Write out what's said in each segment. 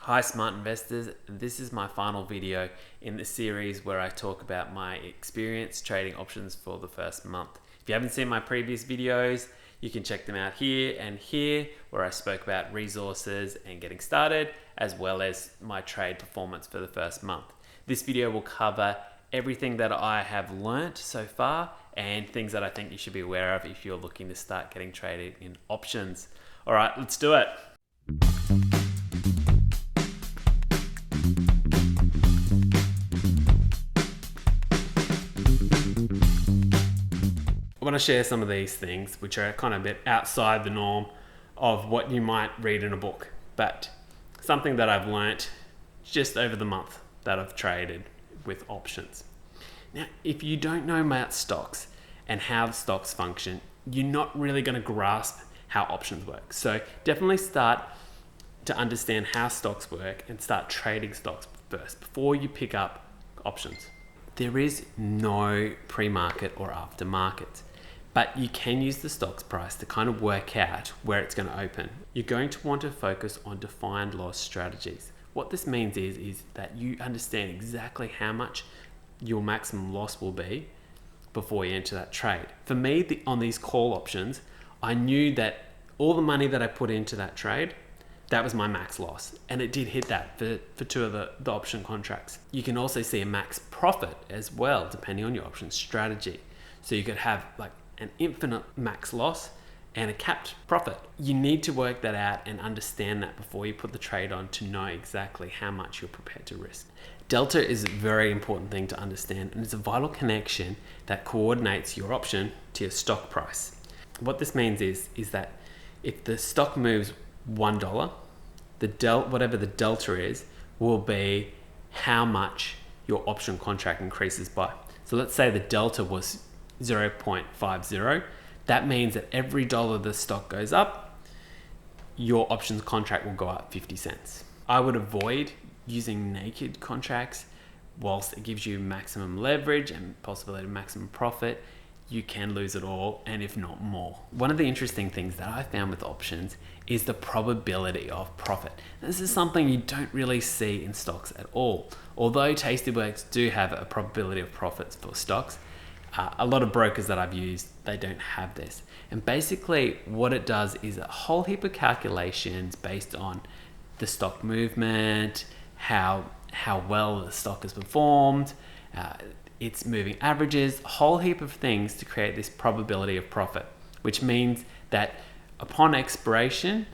Hi smart investors, this is my final video in the series where I talk about my experience trading options for the first month. If you haven't seen my previous videos, you can check them out here and here, where I spoke about resources and getting started, as well as my trade performance for the first month. This video will cover everything that I have learnt so far and things that I think you should be aware of if you're looking to start getting traded in options. All right, let's do it. I want to share some of these things which are kind of a bit outside the norm of what you might read in a book, but something that I've learnt just over the month that I've traded with options. Now, if you don't know about stocks and how the stocks function, you're not really going to grasp how options work. So definitely start to understand how stocks work and start trading stocks first before you pick up options. There is no pre-market or aftermarket, but you can use the stock's price to kind of work out where it's going to open. You're going to want to focus on defined loss strategies. What this means is that you understand exactly how much your maximum loss will be before you enter that trade. For me, on these call options, I knew that all the money that I put into that trade, that was my max loss, and it did hit that for two of the option contracts. You can also see a max profit as well, depending on your option strategy. So you could have like an infinite max loss and a capped profit. You need to work that out and understand that before you put the trade on to know exactly how much you're prepared to risk. Delta is a very important thing to understand, and it's a vital connection that coordinates your option to your stock price. What this means is that if the stock moves $1, whatever the delta is will be how much your option contract increases by. So let's say the delta was 0.50. That means that every dollar the stock goes up, your options contract will go up 50 cents. I would avoid using naked contracts. Whilst it gives you maximum leverage and possibility of maximum profit, you can lose it all, and if not more. One of the interesting things that I found with options is the probability of profit. This is something you don't really see in stocks at all. Although Tastyworks do have a probability of profits for stocks, a lot of brokers that I've used, they don't have this. And basically what it does is a whole heap of calculations based on the stock movement, how well the stock has performed, its moving averages, a whole heap of things to create this probability of profit, which means that upon expiration,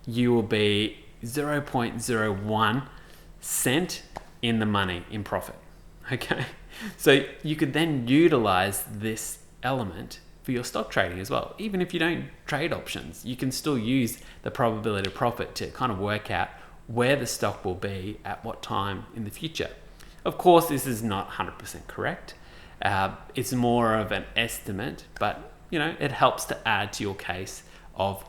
you will be 0.01 cent in the money in profit. Okay, so you could then utilize this element for your stock trading as well. Even if you don't trade options, you can still use the probability of profit to kind of work out where the stock will be at what time in the future. Of course, this is not 100% correct. It's more of an estimate, but it helps to add to your case of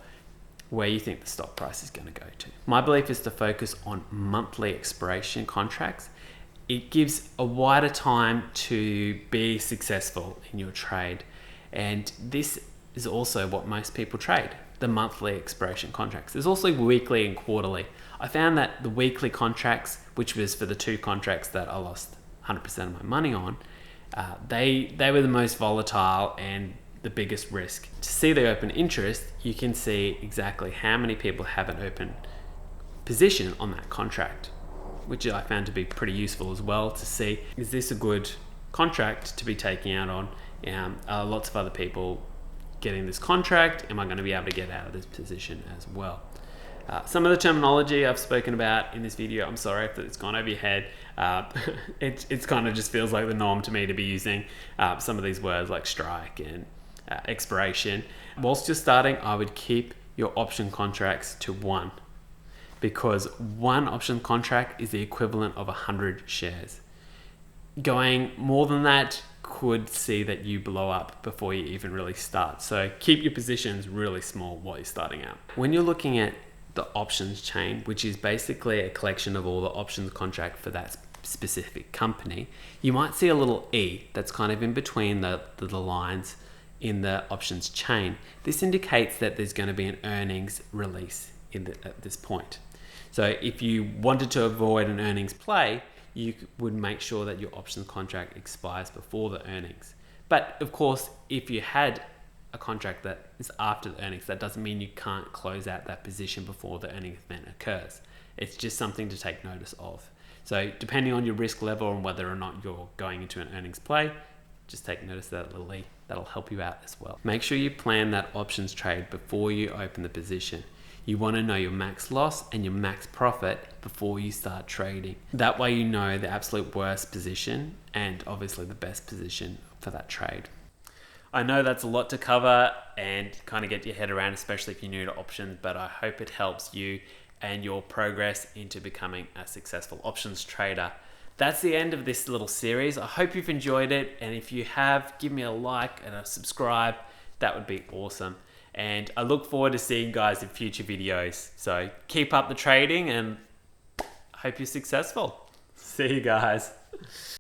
where you think the stock price is going to go to. My belief is to focus on monthly expiration contracts. It gives a wider time to be successful in your trade. And this is also what most people trade, the monthly expiration contracts. There's also weekly and quarterly. I found that the weekly contracts, which was for the two contracts that I lost 100% of my money on, they were the most volatile and the biggest risk. To see the open interest, you can see exactly how many people have an open position on that contract, which I found to be pretty useful as well to see, is this a good contract to be taking out on? Lots of other people getting this contract, am I going to be able to get out of this position as well? Some of the terminology I've spoken about in this video, I'm sorry if it's gone over your head. It's kind of just feels like the norm to me to be using some of these words like strike and expiration. Whilst you're starting, I would keep your option contracts to one, because one option contract is the equivalent of 100 shares. Going more than that could see that you blow up before you even really start. So keep your positions really small while you're starting out. When you're looking at the options chain, which is basically a collection of all the options contract for that specific company, you might see a little E that's kind of in between the lines in the options chain. This indicates that there's going to be an earnings release at this point. So if you wanted to avoid an earnings play, you would make sure that your options contract expires before the earnings. But of course, if you had a contract that is after the earnings, that doesn't mean you can't close out that position before the earnings event occurs. It's just something to take notice of. So depending on your risk level and whether or not you're going into an earnings play, just take notice of that, Lily. That'll help you out as well. Make sure you plan that options trade before you open the position. You want to know your max loss and your max profit before you start trading. That way you know the absolute worst position and obviously the best position for that trade. I know that's a lot to cover and kind of get your head around, especially if you're new to options, but I hope it helps you and your progress into becoming a successful options trader. That's the end of this little series. I hope you've enjoyed it, and if you have, give me a like and a subscribe. That would be awesome. And I look forward to seeing you guys in future videos. So keep up the trading and I hope you're successful. See you guys.